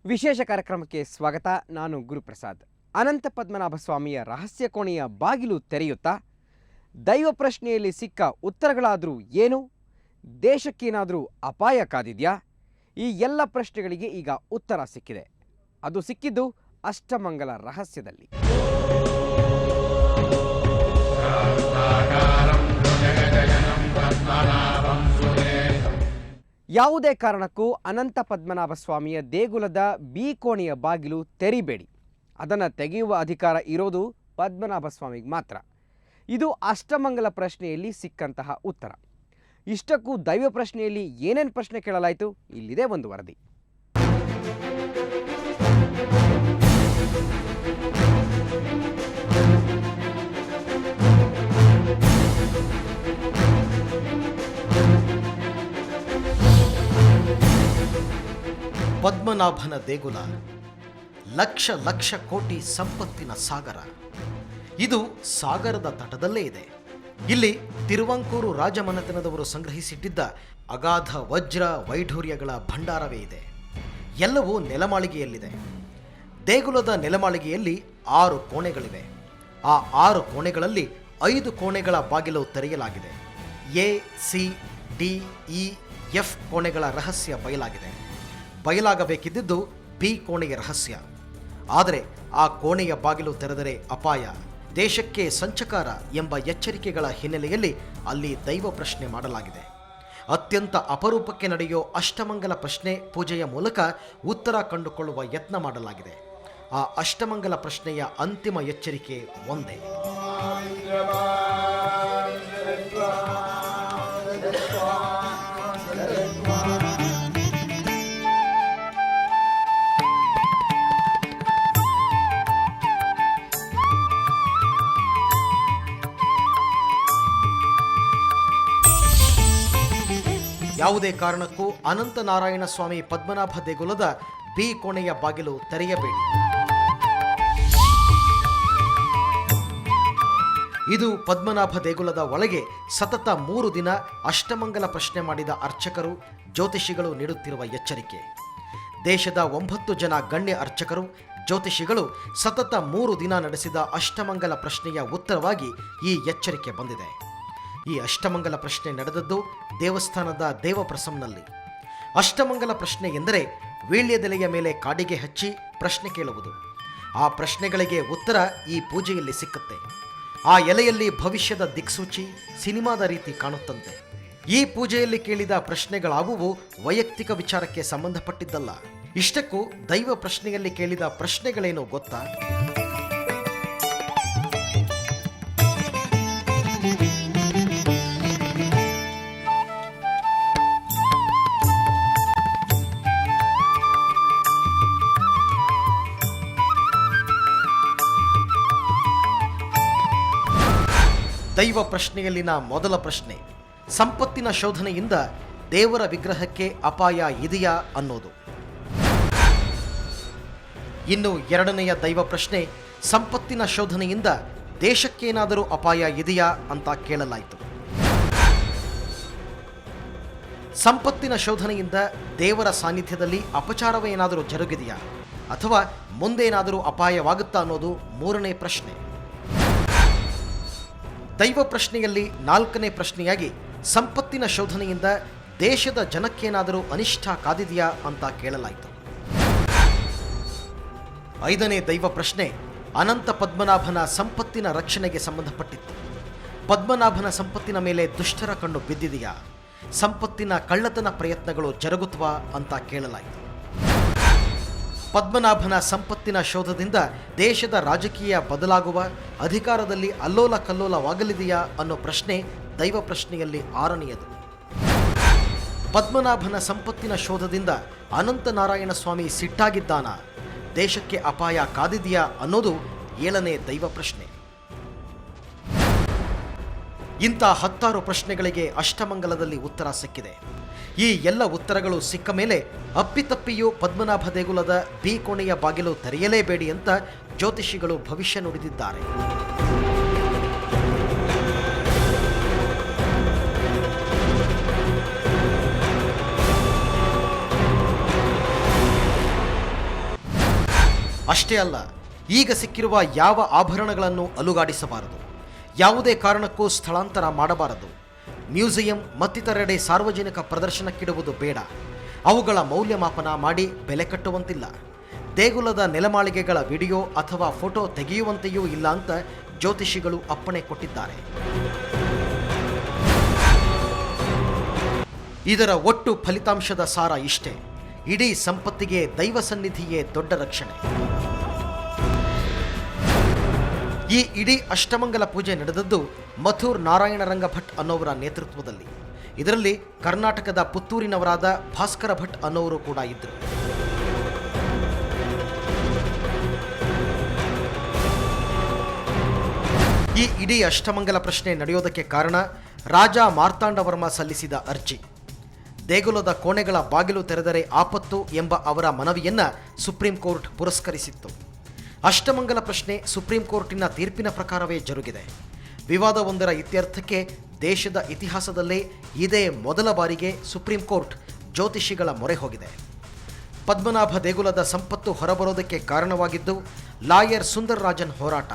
ವಿಶೇಷ ಕಾರ್ಯಕ್ರಮಕ್ಕೆ ಸ್ವಾಗತ. ನಾನು ಗುರುಪ್ರಸಾದ್. ಅನಂತ ಪದ್ಮನಾಭ ಸ್ವಾಮಿಯ ರಹಸ್ಯ ಕೋಣೆಯ ಬಾಗಿಲು ತೆರೆಯುತ್ತಾ ದೈವ ಪ್ರಶ್ನೆಯಲ್ಲಿ ಸಿಕ್ಕ ಉತ್ತರಗಳಾದರೂ ಏನು? ದೇಶಕ್ಕೇನಾದರೂ ಅಪಾಯ ಕಾದಿದೆಯಾ? ಈ ಎಲ್ಲ ಪ್ರಶ್ನೆಗಳಿಗೆ ಈಗ ಉತ್ತರ ಸಿಕ್ಕಿದೆ. ಅದು ಸಿಕ್ಕಿದ್ದು ಅಷ್ಟಮಂಗಲ ರಹಸ್ಯದಲ್ಲಿ. ಯಾವುದೇ ಕಾರಣಕ್ಕೂ ಅನಂತ ಪದ್ಮನಾಭ ಸ್ವಾಮಿಯ ದೇಗುಲದ ಬಿ ಕೋಣೆಯ ಬಾಗಿಲು ತೆರಿಬೇಡಿ. ಅದನ್ನು ತೆಗೆಯುವ ಅಧಿಕಾರ ಇರೋದು ಪದ್ಮನಾಭ ಸ್ವಾಮಿಗೆ ಮಾತ್ರ. ಇದು ಅಷ್ಟಮಂಗಲ ಪ್ರಶ್ನೆಯಲ್ಲಿ ಸಿಕ್ಕಂತಹ ಉತ್ತರ. ಇಷ್ಟಕ್ಕೂ ದೈವ ಪ್ರಶ್ನೆಯಲ್ಲಿ ಏನೇನು ಪ್ರಶ್ನೆ ಕೇಳಲಾಯಿತು? ಇಲ್ಲಿದೆ ಒಂದು ವರದಿ. ಪದ್ಮನಾಭನ ದೇಗುಲ ಲಕ್ಷ ಲಕ್ಷ ಕೋಟಿ ಸಂಪತ್ತಿನ ಸಾಗರ. ಇದು ಸಾಗರದ ತಟದಲ್ಲೇ ಇದೆ. ಇಲ್ಲಿ ತಿರುವಾಂಕೂರು ರಾಜಮನೆತನದವರು ಸಂಗ್ರಹಿಸಿಟ್ಟಿದ್ದ ಅಗಾಧ ವಜ್ರ ವೈಢೂರ್ಯಗಳ ಭಂಡಾರವೇ ಇದೆ. ಎಲ್ಲವೂ ನೆಲಮಾಳಿಗೆಯಲ್ಲಿದೆ. ದೇಗುಲದ ನೆಲಮಾಳಿಗೆಯಲ್ಲಿ 6 ಕೋಣೆಗಳಿವೆ. ಆ 6 ಕೋಣೆಗಳಲ್ಲಿ 5 ಕೋಣೆಗಳ ಬಾಗಿಲು ತೆರೆಯಲಾಗಿದೆ. A, C, D, E, F ಕೋಣೆಗಳ ರಹಸ್ಯ ಬಯಲಾಗಬೇಕಿದ್ದು ಬಿ ಕೋಣೆಯ ರಹಸ್ಯ. ಆದರೆ ಆ ಕೋಣೆಯ ಬಾಗಿಲು ತೆರೆದರೆ ಅಪಾಯ, ದೇಶಕ್ಕೆ ಸಂಚಕಾರ ಎಂಬ ಎಚ್ಚರಿಕೆಗಳ ಹಿನ್ನೆಲೆಯಲ್ಲಿ ಅಲ್ಲಿ ದೈವ ಪ್ರಶ್ನೆ ಮಾಡಲಾಗಿದೆ. ಅತ್ಯಂತ ಅಪರೂಪಕ್ಕೆ ನಡೆಯೋ ಅಷ್ಟಮಂಗಲ ಪ್ರಶ್ನೆ ಪೂಜೆಯ ಮೂಲಕ ಉತ್ತರ ಕಂಡುಕೊಳ್ಳುವ ಯತ್ನ ಮಾಡಲಾಗಿದೆ. ಆ ಅಷ್ಟಮಂಗಲ ಪ್ರಶ್ನೆಯ ಅಂತಿಮ ಎಚ್ಚರಿಕೆ ಒಂದೇ: ಯಾವುದೇ ಕಾರಣಕ್ಕೂ ಅನಂತನಾರಾಯಣ ಸ್ವಾಮಿ ಪದ್ಮನಾಭ ದೇಗುಲದ ಬಿ ಕೋಣೆಯ ಬಾಗಿಲು ತೆರೆಯಬೇಡಿ. ಇದು ಪದ್ಮನಾಭ ದೇಗುಲದ ಒಳಗೆ ಸತತ 3 ದಿನ ಅಷ್ಟಮಂಗಲ ಪ್ರಶ್ನೆ ಮಾಡಿದ ಅರ್ಚಕರು, ಜ್ಯೋತಿಷಿಗಳು ನೀಡುತ್ತಿರುವ ಎಚ್ಚರಿಕೆ. ದೇಶದ 9 ಜನ ಗಣ್ಯ ಅರ್ಚಕರು, ಜ್ಯೋತಿಷಿಗಳು ಸತತ 3 ದಿನ ನಡೆಸಿದ ಅಷ್ಟಮಂಗಲ ಪ್ರಶ್ನೆಯ ಉತ್ತರವಾಗಿ ಈ ಎಚ್ಚರಿಕೆ ಬಂದಿದೆ. ಈ ಅಷ್ಟಮಂಗಲ ಪ್ರಶ್ನೆ ನಡೆದದ್ದು ದೇವಸ್ಥಾನದ ದೇವಪ್ರಸಂನಲ್ಲಿ. ಅಷ್ಟಮಂಗಲ ಪ್ರಶ್ನೆ ಎಂದರೆ ವೀಳ್ಯದೆಲೆಯ ಮೇಲೆ ಕಾಡಿಗೆ ಹಚ್ಚಿ ಪ್ರಶ್ನೆ ಕೇಳುವುದು. ಆ ಪ್ರಶ್ನೆಗಳಿಗೆ ಉತ್ತರ ಈ ಪೂಜೆಯಲ್ಲಿ ಸಿಕ್ಕುತ್ತೆ. ಆ ಎಲೆಯಲ್ಲಿ ಭವಿಷ್ಯದ ದಿಕ್ಸೂಚಿ ಸಿನಿಮಾದ ರೀತಿ ಕಾಣುತ್ತಂತೆ. ಈ ಪೂಜೆಯಲ್ಲಿ ಕೇಳಿದ ಪ್ರಶ್ನೆಗಳಾವುವು ವೈಯಕ್ತಿಕ ವಿಚಾರಕ್ಕೆ ಸಂಬಂಧಪಟ್ಟಿದ್ದಲ್ಲ. ಇಷ್ಟಕ್ಕೂ ದೈವ ಪ್ರಶ್ನೆಯಲ್ಲಿ ಕೇಳಿದ ಪ್ರಶ್ನೆಗಳೇನು ಗೊತ್ತಾ? ದೈವ ಪ್ರಶ್ನೆಯಲ್ಲಿನ ಮೊದಲ ಪ್ರಶ್ನೆ: ಸಂಪತ್ತಿನ ಶೋಧನೆಯಿಂದ ದೇವರ ವಿಗ್ರಹಕ್ಕೆ ಅಪಾಯ ಇದೆಯಾ ಅನ್ನೋದು. ಇನ್ನು ಎರಡನೆಯ ದೈವ ಪ್ರಶ್ನೆ: ಸಂಪತ್ತಿನ ಶೋಧನೆಯಿಂದ ದೇಶಕ್ಕೇನಾದರೂ ಅಪಾಯ ಇದೆಯಾ ಅಂತ ಕೇಳಲಾಯಿತು. ಸಂಪತ್ತಿನ ಶೋಧನೆಯಿಂದ ದೇವರ ಸಾನ್ನಿಧ್ಯದಲ್ಲಿ ಅಪಚಾರವೇನಾದರೂ ಜರುಗಿದೆಯಾ ಅಥವಾ ಮುಂದೇನಾದರೂ ಅಪಾಯವಾಗುತ್ತಾ ಅನ್ನೋದು ಮೂರನೇ ಪ್ರಶ್ನೆ. ದೈವ ಪ್ರಶ್ನೆಯಲ್ಲಿ 4ನೇ ಪ್ರಶ್ನೆಯಾಗಿ ಸಂಪತ್ತಿನ ಶೋಧನೆಯಿಂದ ದೇಶದ ಜನಕ್ಕೇನಾದರೂ ಅನಿಷ್ಟ ಕಾದಿದೆಯಾ ಅಂತ ಕೇಳಲಾಯಿತು. 5ನೇ ದೈವ ಪ್ರಶ್ನೆ ಅನಂತ ಪದ್ಮನಾಭನ ಸಂಪತ್ತಿನ ರಕ್ಷಣೆಗೆ ಸಂಬಂಧಪಟ್ಟಿತ್ತು. ಪದ್ಮನಾಭನ ಸಂಪತ್ತಿನ ಮೇಲೆ ದುಷ್ಟರ ಕಣ್ಣು ಬಿದ್ದಿದೆಯಾ, ಸಂಪತ್ತಿನ ಕಳ್ಳತನ ಪ್ರಯತ್ನಗಳು ಜರುಗುತ್ತವಾ ಅಂತ ಕೇಳಲಾಯಿತು. ಪದ್ಮನಾಭನ ಸಂಪತ್ತಿನ ಶೋಧದಿಂದ ದೇಶದ ರಾಜಕೀಯ ಬದಲಾಗುವ, ಅಧಿಕಾರದಲ್ಲಿ ಅಲ್ಲೋಲ ಕಲ್ಲೋಲವಾಗಲಿದೆಯಾ ಅನ್ನೋ ಪ್ರಶ್ನೆ ದೈವ ಪ್ರಶ್ನೆಯಲ್ಲಿ 6ನೆಯದು. ಪದ್ಮನಾಭನ ಸಂಪತ್ತಿನ ಶೋಧದಿಂದ ಅನಂತನಾರಾಯಣ ಸ್ವಾಮಿ ಸಿಟ್ಟಾಗಿದ್ದಾನ, ದೇಶಕ್ಕೆ ಅಪಾಯ ಕಾದಿದೆಯಾ ಅನ್ನೋದು 7ನೇ ದೈವ ಪ್ರಶ್ನೆ. ಇಂಥ 10 ಪ್ರಶ್ನೆಗಳಿಗೆ ಅಷ್ಟಮಂಗಲದಲ್ಲಿ ಉತ್ತರ ಸಿಕ್ಕಿದೆ. ಈ ಎಲ್ಲ ಉತ್ತರಗಳು ಸಿಕ್ಕ ಮೇಲೆ ಅಪ್ಪಿತಪ್ಪಿಯೂ ಪದ್ಮನಾಭ ದೇಗುಲದ ಬಿ ಕೋಣೆಯ ಬಾಗಿಲು ತೆರೆಯಲೇಬೇಡಿ ಅಂತ ಜ್ಯೋತಿಷಿಗಳು ಭವಿಷ್ಯ ನುಡಿದಿದ್ದಾರೆ. ಅಷ್ಟೇ ಅಲ್ಲ, ಈಗ ಸಿಕ್ಕಿರುವ ಯಾವ ಆಭರಣಗಳನ್ನು ಅಲುಗಾಡಿಸಬಾರದು, ಯಾವುದೇ ಕಾರಣಕ್ಕೂ ಸ್ಥಳಾಂತರ ಮಾಡಬಾರದು, ಮ್ಯೂಸಿಯಂ ಮತ್ತಿತರೆಡೆ ಸಾರ್ವಜನಿಕ ಪ್ರದರ್ಶನಕ್ಕಿಡುವುದು ಬೇಡ, ಅವುಗಳ ಮೌಲ್ಯಮಾಪನ ಮಾಡಿ ಬೆಲೆ ಕಟ್ಟುವಂತಿಲ್ಲ, ದೇಗುಲದ ನೆಲಮಾಳಿಗೆಗಳ ವಿಡಿಯೋ ಅಥವಾ ಫೋಟೋ ತೆಗೆಯುವಂತೆಯೂ ಇಲ್ಲ ಅಂತ ಜ್ಯೋತಿಷಿಗಳು ಅಪ್ಪಣೆ ಕೊಟ್ಟಿದ್ದಾರೆ. ಇದರ ಒಟ್ಟು ಫಲಿತಾಂಶದ ಸಾರ ಇಷ್ಟೇ: ಇಡೀ ಸಂಪತ್ತಿಗೆ ದೈವ ಸನ್ನಿಧಿಯೇ ದೊಡ್ಡ ರಕ್ಷಣೆ. ಈ ಇಡೀ ಅಷ್ಟಮಂಗಲ ಪೂಜೆ ನಡೆದದ್ದು ಮಥುರ್ ನಾರಾಯಣರಂಗ ಭಟ್ ಅನ್ನೋವರ ನೇತೃತ್ವದಲ್ಲಿ. ಇದರಲ್ಲಿ ಕರ್ನಾಟಕದ ಪುತ್ತೂರಿನವರಾದ ಭಾಸ್ಕರ ಭಟ್ ಅನ್ನೋರು ಕೂಡ ಇದ್ದರು. ಈ ಇಡೀ ಅಷ್ಟಮಂಗಲ ಪ್ರಶ್ನೆ ನಡೆಯೋದಕ್ಕೆ ಕಾರಣ ರಾಜ ಮಾರ್ತಾಂಡವರ್ಮ ಸಲ್ಲಿಸಿದ ಅರ್ಜಿ. ದೇಗುಲದ ಕೋಣೆಗಳ ಬಾಗಿಲು ತೆರೆದರೆ ಆಪತ್ತು ಎಂಬ ಅವರ ಮನವಿಯನ್ನ ಸುಪ್ರೀಂ ಕೋರ್ಟ್ ಪುರಸ್ಕರಿಸಿತ್ತು. ಅಷ್ಟಮಂಗಲ ಪ್ರಶ್ನೆ ಸುಪ್ರೀಂ ಕೋರ್ಟಿನ ತೀರ್ಪಿನ ಪ್ರಕಾರವೇ ಜರುಗಿದೆ. ವಿವಾದವೊಂದರ ಇತ್ಯರ್ಥಕ್ಕೆ ದೇಶದ ಇತಿಹಾಸದಲ್ಲೇ ಇದೇ ಮೊದಲ ಬಾರಿಗೆ ಸುಪ್ರೀಂ ಕೋರ್ಟ್ ಜ್ಯೋತಿಷಿಗಳ ಮೊರೆ ಹೋಗಿದೆ. ಪದ್ಮನಾಭ ದೇಗುಲದ ಸಂಪತ್ತು ಹೊರಬರೋದಕ್ಕೆ ಕಾರಣವಾಗಿದ್ದು ಲಾಯರ್ ಸುಂದರ್ ರಾಜನ್ ಹೋರಾಟ.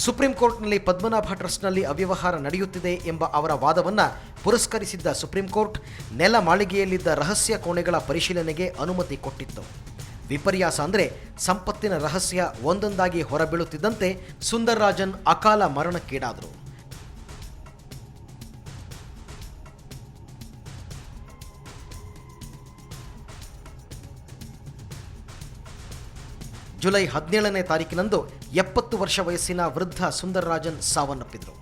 ಸುಪ್ರೀಂ ಕೋರ್ಟ್ನಲ್ಲಿ ಪದ್ಮನಾಭ ಟ್ರಸ್ಟ್ನಲ್ಲಿ ಅವ್ಯವಹಾರ ನಡೆಯುತ್ತಿದೆ ಎಂಬ ಅವರ ವಾದವನ್ನು ಪುರಸ್ಕರಿಸಿದ್ದ ಸುಪ್ರೀಂ ಕೋರ್ಟ್ ನೆಲ ಮಾಳಿಗೆಯಲ್ಲಿದ್ದ ರಹಸ್ಯ ಕೋಣೆಗಳ ಪರಿಶೀಲನೆಗೆ ಅನುಮತಿ ಕೊಟ್ಟಿತ್ತು. ವಿಪರ್ಯಾಸ ಅಂದರೆ ಸಂಪತ್ತಿನ ರಹಸ್ಯ ಒಂದೊಂದಾಗಿ ಹೊರಬೀಳುತ್ತಿದ್ದಂತೆ ಸುಂದರ್ ರಾಜನ್ ಅಕಾಲ ಮರಣಕ್ಕೀಡಾದರು. ಜುಲೈ 17ನೇ ತಾರೀಕಿನಂದು 70 ವರ್ಷ ವಯಸ್ಸಿನ ವೃದ್ಧ ಸುಂದರ್ ರಾಜನ್ ಸಾವನ್ನಪ್ಪಿದರು.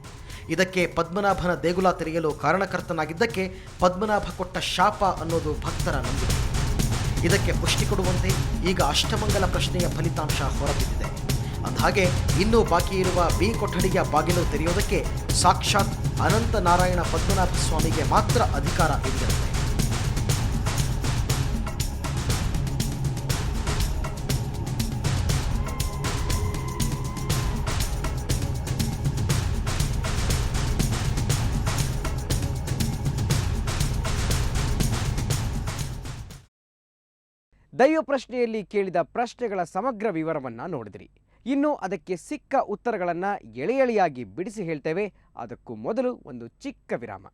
ಇದಕ್ಕೆ ಪದ್ಮನಾಭನ ದೇಗುಲ ತೆರೆಯಲು ಕಾರಣಕರ್ತನಾಗಿದ್ದಕ್ಕೆ ಪದ್ಮನಾಭ ಕೊಟ್ಟ ಶಾಪ ಅನ್ನೋದು ಭಕ್ತರ ನಂಬಿಕೆ. ಇದಕ್ಕೆ ಪುಷ್ಟಿ ಕೊಡುವಂತೆ ಈಗ ಅಷ್ಟಮಂಗಲ ಪ್ರಶ್ನೆಯ ಫಲಿತಾಂಶ ಹೊರಬಿದ್ದಿದೆ. ಅಂದಹಾಗೆ ಇನ್ನೂ ಬಾಕಿ ಇರುವ ಬಿ ಕೊಠಡಿಯ ಬಾಗಿಲು ತೆರೆಯೋದಕ್ಕೆ ಸಾಕ್ಷಾತ್ ಅನಂತ ನಾರಾಯಣ ಪದ್ಮನಾಭ ಸ್ವಾಮಿಗೆ ಮಾತ್ರ ಅಧಿಕಾರ ಇದ್ದಿರುತ್ತೆ. ದೈವ ಪ್ರಶ್ನೆಯಲ್ಲಿ ಕೇಳಿದ ಪ್ರಶ್ನೆಗಳ ಸಮಗ್ರ ವಿವರವನ್ನು ನೋಡಿದ್ರಿ. ಇನ್ನು ಅದಕ್ಕೆ ಸಿಕ್ಕ ಉತ್ತರಗಳನ್ನು ಎಳೆ ಎಳೆಯಾಗಿ ಬಿಡಿಸಿ ಹೇಳ್ತೇವೆ. ಅದಕ್ಕೂ ಮೊದಲು ಒಂದು ಚಿಕ್ಕ ವಿರಾಮ.